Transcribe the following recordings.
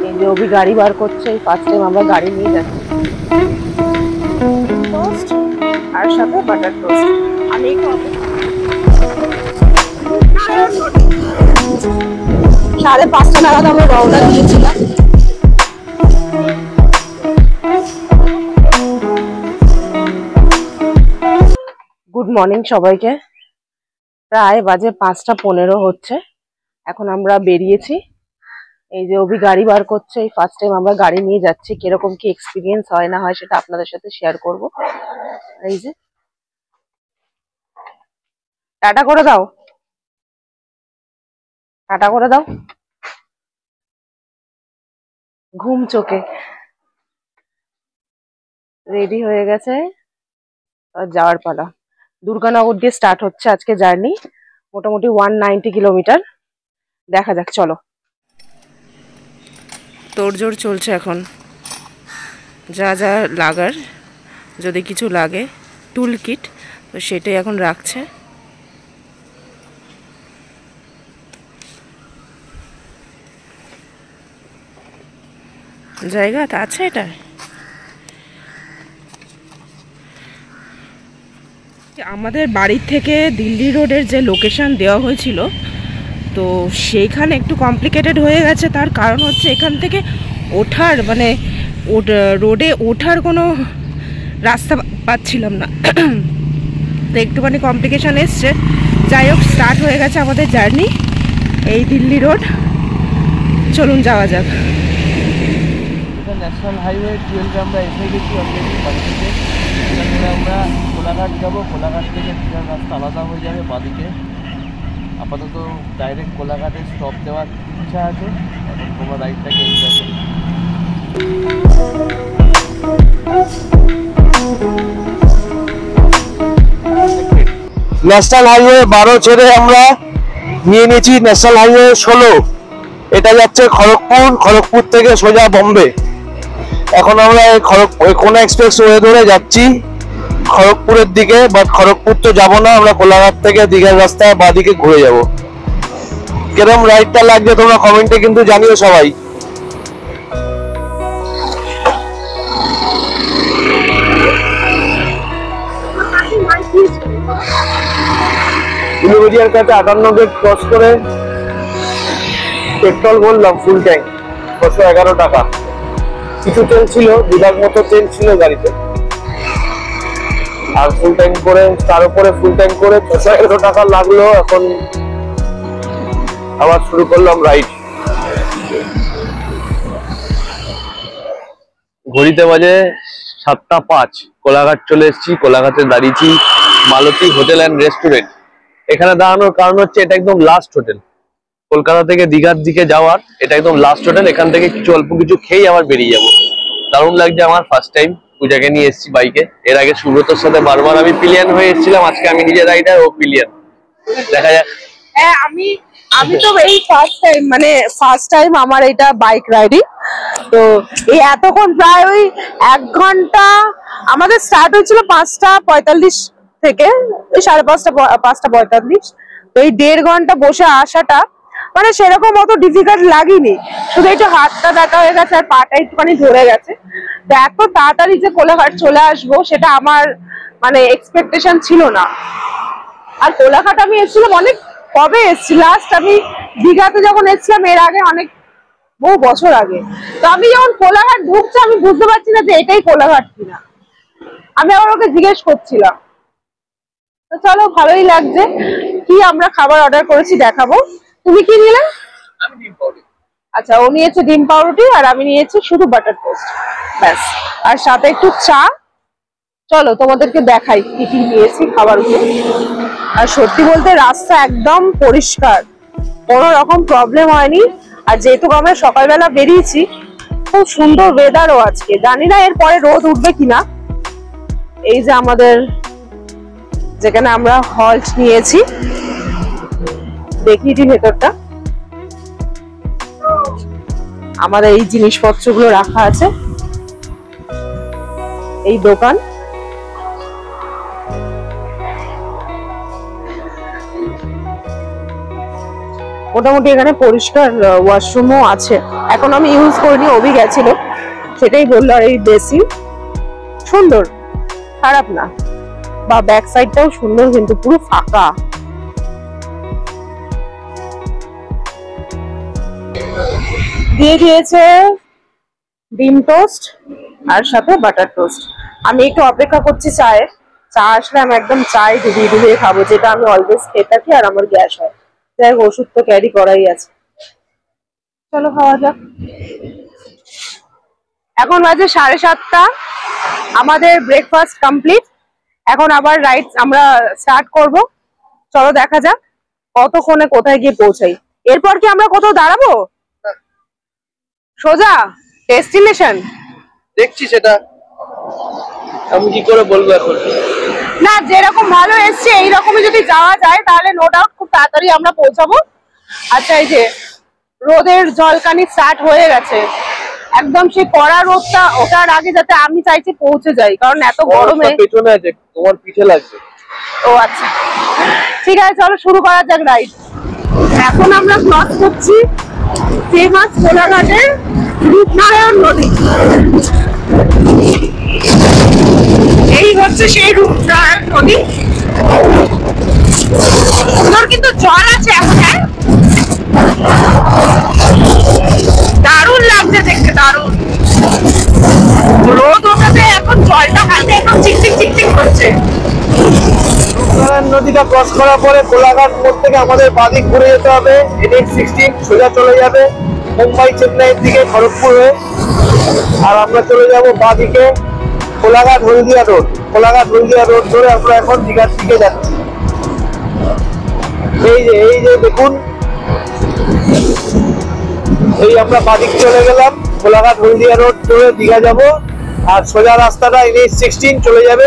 এই যে অভি গাড়ি বার করছে, ফার্স্ট টাইম আমরা গাড়ি নিয়ে যাচ্ছি। টোস্ট আর সাথে বাটার টোস্ট। আমি খাবো 5:30 নাগাদ আমরা রওনা দিয়েছিলাম। গুড মর্নিং সবাইকে। প্রায় বাজে 5:15 হচ্ছে। এখন আমরা বেরিয়েছি। এই যে অভি গাড়ি বার করছে, এই ফার্স্ট টাইম আমরা গাড়ি নিয়ে যাচ্ছি। কিরকম কি এক্সপিরিয়েন্স হয় না হয় সেটা আপনাদের সাথে শেয়ার করব। এই যে টাটা করে দাও, টাটা করে দাও। ঘুম চোখে রেডি হয়ে গেছে, যাওয়ার পালা। দুর্গানগর দিয়ে স্টার্ট হচ্ছে আজকে জার্নি, মোটামুটি 190 কিলোমিটার। দেখা যাক, চলো। তোড়জোড় চলছে এখন, যা যা লাগার, যদি কিছু লাগে টুল কিট, তো সেটাই এখন রাখছে। জায়গা আছে এটা। আমাদের বাড়ির থেকে দিল্লি রোডের যে লোকেশন দেওয়া হয়েছিল, তো সেইখানে একটু কমপ্লিকেটেড হয়ে গেছে। তার কারণ হচ্ছে এখান থেকে ওঠার মানে রোডে ওঠার কোনো রাস্তা পাচ্ছিলাম না, তো একটুখানি কমপ্লিকেশন এসছে। যাই হোক, স্টার্ট হয়ে গেছে আমাদের জার্নি, এই দিল্লি রোড। চলুন যাওয়া যাক। ন্যাশনাল হাইওয়ে 12 আমরা এসে গেছি অলরেডি বাড়ি থেকে। এখানে আমরা কোলাঘাট যাবো, কোলাঘাট থেকে দীঘার রাস্তা আলাদা হয়ে যাবে বাদিকে। আপাতত ডাইরেক্ট কোলাঘাটে স্টপ দেওয়ার ইচ্ছা আছে। এখন তোমরা রাইডটাকে এনজয় করো। ন্যাশনাল হাইওয়ে 12 ছেড়ে আমরা নিয়ে নিয়েছি ন্যাশনাল হাইওয়ে 16। এটা যাচ্ছে খড়গপুর, খড়গপুর থেকে সোজা বম্বে। এখন আমরা কোনা এক্সপ্রেস ওয়ে ধরে যাচ্ছি খড়গপুরের দিকে, বাট খড়গপুর তো যাবো না, আমরা কোলাঘাট থেকে দীঘার রাস্তায় বাদিকে ঘুরে যাব। কিরম রাইডটা লাগবে তোমরা কমেন্টে কিন্তু জানিও সবাই। উলুবেড়িয়ার কাছে 58 গেট ক্রস করে পেট্রোল বললাম ফুল ট্যাঙ্ক 211 টাকা। কিছু তেল ছিল, 2 লাখ মতো তেল ছিল গাড়িতে, আর ফুল ট্যাঙ্ক করে তার উপরে ফুল ট্যাঙ্ক করে 211 টাকা লাগলো। এখন আবার শুরু করলাম রাইড। ঘড়িতে বাজে 7:05। কোলাঘাট চলে এসেছি। কোলাঘাটে দাঁড়িয়েছি মালতী হোটেল অ্যান্ড রেস্টুরেন্ট। এখানে দাঁড়ানোর কারণ হচ্ছে এটা একদম লাস্ট হোটেল কলকাতা থেকে দীঘার দিকে যাওয়ার। এটা একদম লাস্ট হোটেল। এখান থেকে অল্প কিছু খেয়ে আবার বেরিয়ে যাবো। দারুণ লাগছে আমার। ফার্স্ট টাইম পূজাকে নিয়ে এসেছি বাইকে। এর আগে সুব্রতর সাথে বারবার আমি পিলিয়ন হয়ে এসেছিলাম, আজকে আমি নিজে রাইডার, ও পিলিয়ন। দেখা যাক। হ্যাঁ, আমি তো এই ফার্স্ট টাইম আমার এটা বাইক রাইডিং। তো এই এতক্ষণ প্রায় ওই 1 ঘন্টা, আমাদের স্টার্ট হয়েছিল 5:45 থেকে, ওই 5:45। তো এই 1.5 ঘন্টা বসে আসাটা মানে সেরকম অত ডিফিকাল্ট লাগেনি, শুধু একটু হাতটা ব্যথা হয়ে গেছে আর পাটা একটুখানি ধরে গেছে। তো এত তাড়াতাড়ি যে কোলাঘাট চলে আসবো সেটা আমার মানে এক্সপেকটেশন ছিল না। আর কোলাঘাট আমি এসেছিলাম অনেক কবে এসেছি, লাস্ট আমি দীঘাতে যখন এসেছিলাম এর আগে অনেক বহু বছর আগে। তো আমি যখন কোলাঘাট ঢুকছি আমি বুঝতে পারছি না যে এটাই কোলাঘাট কিনা। আমি আবার ওকে জিজ্ঞেস করছিলাম। তো চলো, ভালোই লাগছে। কি আমরা খাবার অর্ডার করেছি দেখাবো। তুমি কি নিলে? আমি ডিম পাউরুটি। আচ্ছা, ও নিয়েছে ডিম পাউরুটি আর আমি নিয়েছি শুধু বাটার টোস্ট, ব্যাস। আর সাথে একটু চা। চলো তোমাদেরকে দেখাই কি কি নিয়েছি খাবার। আর সত্যি বলতে রাস্তা একদম পরিষ্কার, কোনো রকম প্রবলেম হয়নি। আর যেহেতু আমরা সকালবেলা বেরিয়েছি, খুব সুন্দর ওয়েদারও আজকে। জানি না এরপরে রোদ উঠবে কিনা। এই যে আমাদের যেখানে আমরা হল্ট নিয়েছি, দেখিয়ে দিই ভেতরটা। আমাদের এই জিনিসপত্রগুলো রাখা আছে, এই দোকান। মোটামুটি এখানে পরিষ্কার ওয়াশরুমও আছে। এখন আমি ইউজ করিনি, অভি গেছিল, সেটাই বললো। আর এই বেসিন সুন্দর, খারাপ না, বা ব্যাক সাইডটাও সুন্দর, কিন্তু পুরো ফাঁকা। দিয়ে দিয়েছে ডিম টোস্ট আর সাথে বাটার টোস্ট। আমি একটু অপেক্ষা করছি চায়ের। চা আসলে আমি একদম চায় ডুবিয়ে ডুবিয়ে খাবো, যেটা আমি অলওয়েজ খেয়ে থাকি, আর আমার গ্যাস হয়। যাই হোক, ওষুধ তো ক্যারি করাই আছে। চলো খাওয়া যাক। এখন বাজে 7:30, আমাদের ব্রেকফাস্ট কমপ্লিট। এখন আবার রাইড আমরা স্টার্ট করব। চলো দেখা যাক কতক্ষণে কোথায় গিয়ে পৌঁছাই। এরপর কি আমরা কোথাও দাঁড়াবো? সোজা ডেস্টিনেশন দেখছি, সেটা আমি কি করে বলবো এখন। না, যেরকম ভালো এসছে এইরকমই যদি যাওয়া যায় তাহলে নো ডাউট খুব তাড়াতাড়ি আমরা পৌঁছাবো। আচ্ছা, এই যে রোদের জলকানি স্টার্ট হয়ে গেছে, একদম সেই কড়া রোদটা ওঠার আগে যাতে আমি চাইছি পৌঁছে যাই, কারণ এত গরমে। পেছনে আছে, তোমার পিঠে লাগবে। ও আচ্ছা, ঠিক আছে, চলো শুরু করা যাক রাইড। এখন আমরা ক্রস করছি ফেমাস কোলাঘাটের রূপনারায়ণ নদী। এই হচ্ছে সেই রূপনারায়ণ নদী। সুন্দর কিন্তু জল আছে এখন। হ্যাঁ, দারুণ লাগছে দেখতে, দারুণ। রোদ ওঠাতে এখন জলটা হাতে এখন চিকচিক চিকচিক করছে। রূপনারায়ণ নদীটা ক্রস করার পরে কোলাঘাট মোড় থেকে আমাদের বাদিক ঘুরে যেতে হবে। NH16 সোজা চলে যাবে মুম্বাই চেন্নাইয়ের দিকে খড়গপুর হয়ে। আর আমরা চলে যাব বাদিকে কোলাঘাট হলদিয়া রোড। কোলাঘাট হলদিয়া রোড ধরে আমরা এখন দীঘার দিকে যাচ্ছি। এই যে দেখুন, এই আমরা বাদিক চলে গেলাম, কোলাঘাট হলদিয়া রোড ধরে দীঘা যাব। আর সোজা রাস্তাটা NH16 চলে যাবে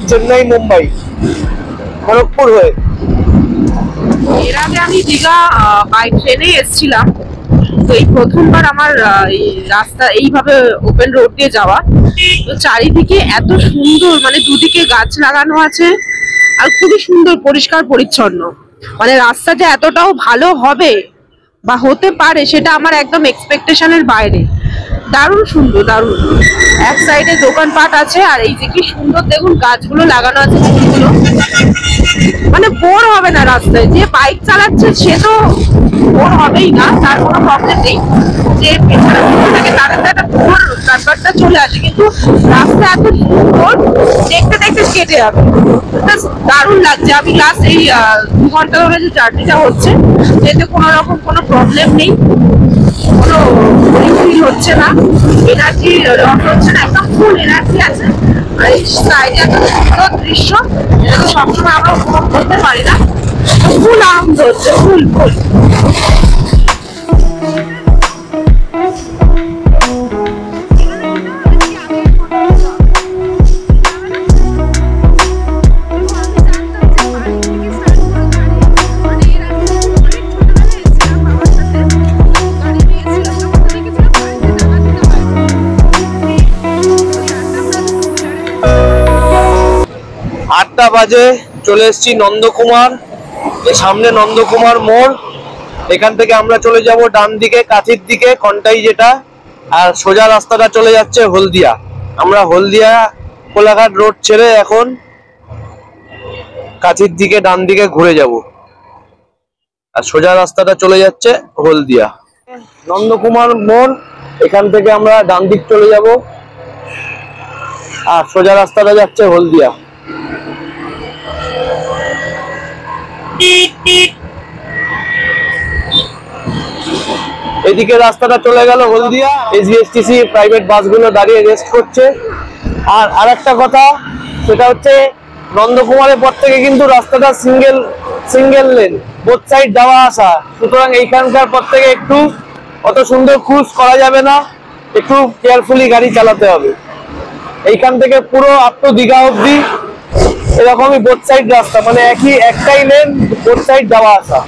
চেন্নাই মুম্বাই খড়গপুর হয়ে। এর আগে আমি দীঘা বাই ট্রেনে এসেছিলাম, তো এই প্রথমবার আমার এই রাস্তা এইভাবে ওপেন রোড দিয়ে যাওয়া। তো চারিদিকে এত সুন্দর, মানে দুদিকে গাছ লাগানো আছে, আর খুবই সুন্দর পরিষ্কার পরিচ্ছন্ন। মানে রাস্তা যে এতটাও ভালো হবে বা হতে পারে সেটা আমার একদম এক্সপেকটেশনের বাইরে। দারুণ সুন্দর, দারুণ। এক সাইডে দোকানপাট আছে, আর এই যে কি সুন্দর দেখুন গাছগুলো লাগানো আছে, ফুলগুলো। মানে বোর হবে না রাস্তায়। যে বাইক চালাচ্ছে সে তো বোর হবেই না, তার কোনো প্রবলেম নেই। যে পেছনে থাকে তাদের তো একটা বোর ব্যাপারটা চলে আসে, কিন্তু রাস্তা এত সুন্দর, দেখতে দেখতে কেটে যাবে। দারুণ লাগছে। আমি লাস্ট এই 2 ঘন্টা ধরে যে জার্নিটা হচ্ছে, এতে কোনো রকম কোনো প্রবলেম নেই, কোনো ফিল হচ্ছে না, এনার্জি লস হচ্ছে না, একদম ফুল এনার্জি আছে। আর এই সাইডে একটা সুন্দর দৃশ্য, এটা তো সবসময় আমরা উপভোগ করতে পারি না। ফুল আনন্দ হচ্ছে, ফুল ফুল। বাজে চলে এসেছি নন্দকুমার। সামনে নন্দকুমার মোড়। এখান থেকে আমরা চলে যাব ডান দিকে কাঁথির দিকে, কন্টাই যেটা, আর সোজা রাস্তাটা চলে যাচ্ছে হলদিয়া। আমরা হলদিয়া কোলাঘাট রোড ছেড়ে এখন কাঁথির দিকে ডান দিকে ঘুরে যাব, আর সোজা রাস্তাটা চলে যাচ্ছে হলদিয়া। নন্দকুমার মোড়, এখান থেকে আমরা ডান দিক চলে যাব, আর সোজা রাস্তাটা যাচ্ছে হলদিয়া। এদিকে রাস্তাটা চলে গেল হলদিয়া। SBSTC প্রাইভেট বাসগুলো দাঁড়িয়ে রেস্ট করছে। আর আরেকটা কথা, সেটা হচ্ছে নন্দকুমারের পর থেকে কিন্তু রাস্তাটা সিঙ্গেল লেন, বোথ সাইড যাওয়া আসা। সুতরাং এইখানকার পর থেকে একটু অত সুন্দর ক্রুজ করা যাবে না, একটু কেয়ারফুলি গাড়ি চালাতে হবে। এইখান থেকে পুরো আপ টু দীঘা অব্দি এরকমই বোথ সাইড রাস্তা, মানে একটাই লেন, বোথ সাইড যাওয়া আসা।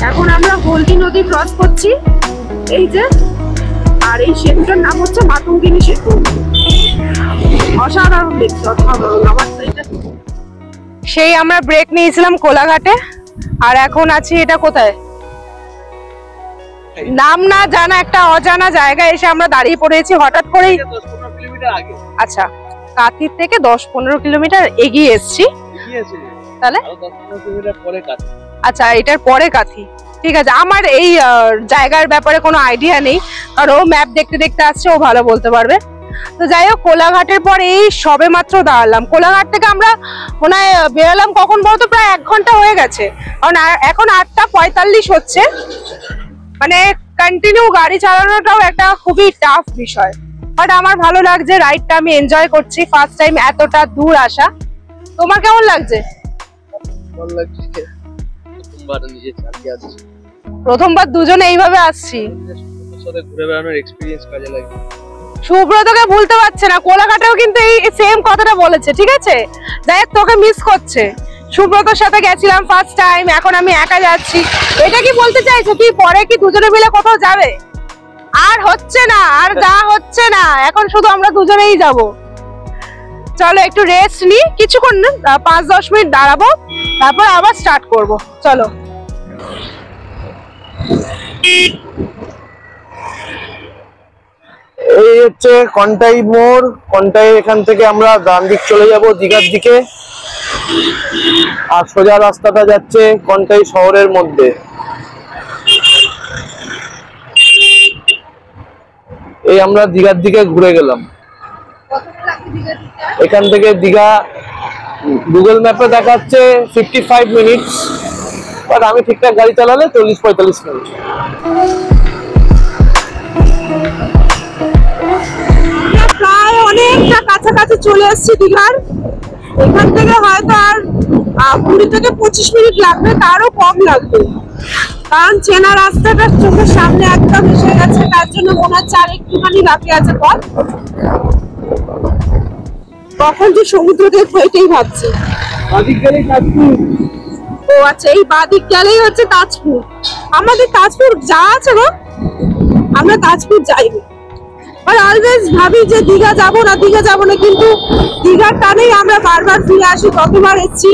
এখন আমরা হলদি নদী ক্রস করছি, এই যে। আর এই সেতুটার নাম হচ্ছে মাতঙ্গিনী সেতু। অসাধারণ দেখতে, অসাধারণ। আমার তো এটা সেই আমরা ব্রেক নিয়েছিলাম কোলাঘাটে, আর এখন আছি এটা কোথায় নাম না জানা একটা অজানা জায়গায় এসে আমরা দাঁড়িয়ে পড়েছি হঠাৎ করেই। 10-15 কিলোমিটার আগে। আচ্ছা, কাঁথির থেকে 10-15 কিলোমিটার এগিয়ে এসছি তাহলে। 10-15 কিলোমিটার পরে কাঁথি। আচ্ছা, এটার পরে কাঁথি, ঠিক আছে। আমার এই জায়গার ব্যাপারে কোনো আইডিয়া নেই, কারণ ও ম্যাপ দেখতে দেখতে আসছে, ও ভালো বলতে পারবে। তো যাই হোক, কোলাঘাটের পর এই সবে মাত্র দাঁড়ালাম। কোলাঘাট থেকে আমরা মনে হয় বেরোলাম কখন বলতো, প্রায় 1 ঘন্টা হয়ে গেছে, কারণ এখন 8:45 হচ্ছে। মানে কন্টিনিউ গাড়ি চালানোটাও একটা খুবই টাফ বিষয়, বাট আমার ভালো লাগছে, রাইডটা আমি এনজয় করছি। ফার্স্ট টাইম এতটা দূর আসা। তোমার কেমন লাগছে? ভালো লাগছে, প্রথমবার নিজে চালিয়ে আসছি, প্রথমবার দুজনে এইভাবে আসছি, সাথে ঘুরে বেড়ানোর এক্সপেরিয়েন্স কাজে লাগে। সুব্রতকে ভুলতে পারছে না, কোলাঘাটেও কিন্তু এই সেম কথাটা বলেছে, ঠিক আছে। যাই হোক, তোকে মিস করছে। সুব্রতর সাথে গেছিলাম ফার্স্ট টাইম, এখন আমি একা যাচ্ছি। এটা কি বলতে চাইছো কি পরে কি দুজনে মিলে কোথাও যাবে? আর হচ্ছে না, আর যা হচ্ছে না, এখন শুধু আমরা দুজনেই যাব। চলো একটু রেস্ট নি, কিছুক্ষণ 5-10 মিনিট দাঁড়াবো, তারপর আবার স্টার্ট করব। চলো। এই হচ্ছে কন্টাই মোড়। কন্টাই এখান থেকে আমরা ডান দিক চলে যাব দীঘার দিকে, আর সোজা রাস্তাটা যাচ্ছে কন্টাই শহরের মধ্যে। এই আমরা দীঘার দিকে ঘুরে গেলাম। এখান থেকে দীঘা গুগল ম্যাপে দেখাচ্ছে 55 মিনিট, বাট আমি ঠিকঠাক গাড়ি চালালে 40-45 মিনিট। প্রায় অনেকটা কাছাকাছি চলে এসেছি দীঘার। এখান থেকে হয়তো আর 20 থেকে 25 মিনিট লাগবে, তারও কম লাগবে, কারণ চেনা রাস্তাটা চোখের সামনে একদম এসে গেছে। তার জন্য মনে হচ্ছে আর একটুখানি বাকি আছে পথ। কখন যে সমুদ্র দেখবো এটাই ভাবছি। ও আচ্ছা, এই বাদিক গেলেই হচ্ছে তাজপুর। আমাদের তাজপুর যা আছে গো, আমরা তাজপুর যাইনি। আর অলওয়েজ ভাবি যে দীঘা যাবো না, দীঘা যাবো না, কিন্তু দীঘার টানেই আমরা বারবার ফিরে আসি। কতবার এসেছি,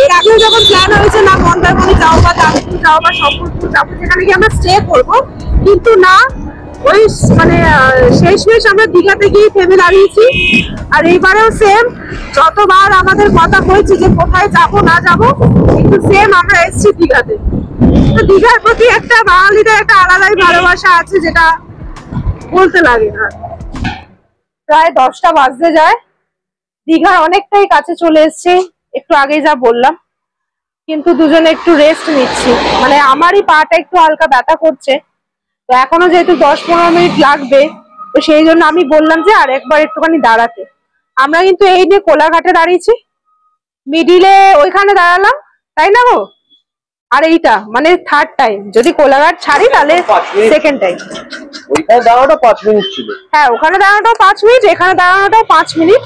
এর আগেও যখন প্ল্যান হয়েছে না মন্দারমণি যাও বা দামোদর যাও বা সম্বলপুর যাবো, যেখানে গিয়ে আমরা স্টে করবো, কিন্তু না, ওই মানে শেষমেশ আমরা দীঘাতে গিয়ে থেমে দাঁড়িয়েছি। আর এইবারেও সেম, যতবার আমাদের কথা হয়েছে যে কোথায় যাবো না যাবো, কিন্তু সেম আমরা এসেছি দীঘাতে। তো দীঘার প্রতি একটা বাঙালিদের একটা আলাদাই ভালোবাসা আছে, যেটা বলতে লাগে না। প্রায় 10টা বাজতে যায়, দীঘার অনেকটাই কাছে চলে এসেছে, একটু আগেই যা বললাম। কিন্তু দুজনে একটু রেস্ট নিচ্ছি, মানে আমারই পাটা একটু হালকা ব্যথা করছে, তো এখনো যেহেতু 10-15 মিনিট লাগবে, তো সেই জন্য আমি বললাম যে আর একবার একটুখানি দাঁড়াতে। আমরা কিন্তু এই নিয়ে কোলাঘাটে দাঁড়িয়েছি, মিডিলে ওইখানে দাঁড়ালাম, তাই না গো? আর এইটা মানে থার্ড টাইম, যদি কোলাঘাট ছাড়ি তাহলে সেকেন্ড টাইম। ওইখানে দাঁড়ানোটা 5 মিনিট ছিল। হ্যাঁ, ওখানে দাঁড়ানোটাও 5 মিনিট, এখানে দাঁড়ানোটাও 5 মিনিট।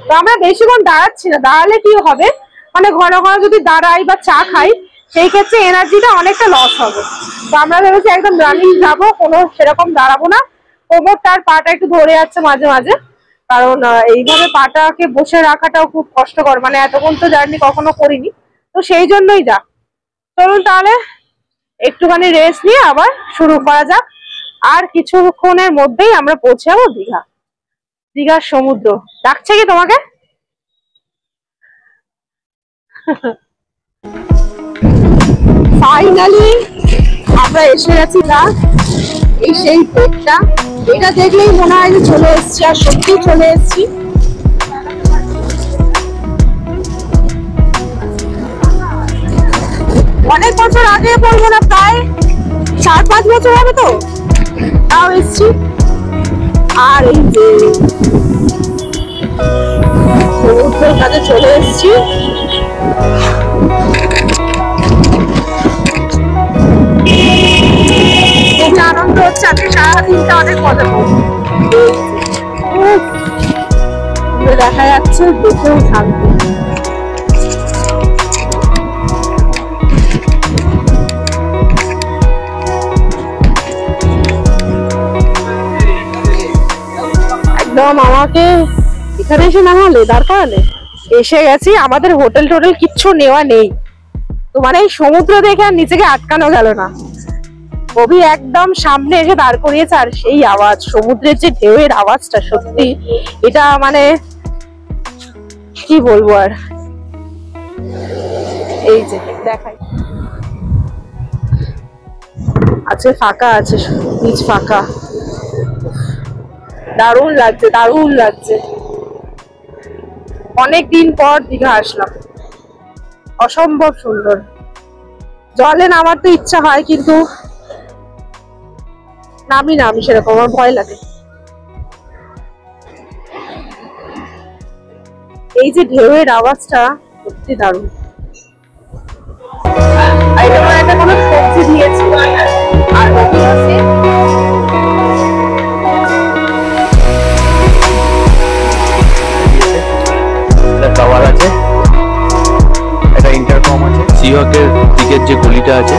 তো আমরা বেশিক্ষণ দাঁড়াচ্ছি না, দাঁড়ালে কি হবে, মানে ঘন ঘন যদি দাঁড়াই বা চা খাই, সেই ক্ষেত্রে এনার্জিটা অনেকটা লস হবে। তো আমরা ভেবেছি একদম রানিং যাবো, কোনো সেরকম দাঁড়াবো না। কোমরটা আর পাটা একটু ধরে যাচ্ছে মাঝে মাঝে, কারণ এইভাবে পাটাকে বসে রাখাটাও খুব কষ্টকর, মানে এতক্ষণ তো জার্নি কখনো করিনি, তো সেই জন্যই যা। চলুন তাহলে একটুখানি রেস্ট নিয়ে আবার শুরু করা যাক। আর কিছুক্ষণের মধ্যেই আমরা পৌঁছে যাবো দীঘা, দীঘার সমুদ্র। ডাকছে কি তোমাকে? ফাইনালি আমরা এসে গেছি না, এই সেই পেটটা, এটা দেখলেই মনে হয় যে চলে এসেছি, আর সত্যি চলে এসেছি। অনেক বছর আগে বলবো না, প্রায় 4-5 বছর হবে তো, তাও এসছি। আর এই যে সমুদ্রের কাছে চলে এসছি, খুবই আনন্দ হচ্ছে। আজকে সারাদিনটা অনেক মজা করবো, দেখা যাচ্ছে, দেখেও থাকবে। একদম আমাকে এখানে এসে নামালে, দাঁড় করালে। এসে গেছি, আমাদের হোটেল টোটেল কিচ্ছু নেওয়া নেই। তো মানে এই সমুদ্র দেখে আর নিজেকে আটকানো গেল না। কবি একদম সামনে এসে দাঁড় করিয়েছে, আর সেই আওয়াজ, সমুদ্রের যে ঢেউয়ের আওয়াজটা, সত্যি এটা মানে কি বলবো আর। এই যে দেখাই, আজকে ফাঁকা আছে, বিচ ফাঁকা, দারুণ লাগছে, দারুণ লাগছে। অনেকদিন পর দীঘা আসলাম, অসম্ভব সুন্দর। জলে নামার তো ইচ্ছা হয়, কিন্তু নামি না আমি সেরকম, আমার ভয় লাগে। এই যে ঢেউয়ের আওয়াজটা সত্যি দারুণ। এটা মানে একটা কোনো সবজি দিয়েছে, আর আছে টাওয়ার আছে, একটা ইন্টারকম আছে, সিহকের দিকের যে গলিটা আছে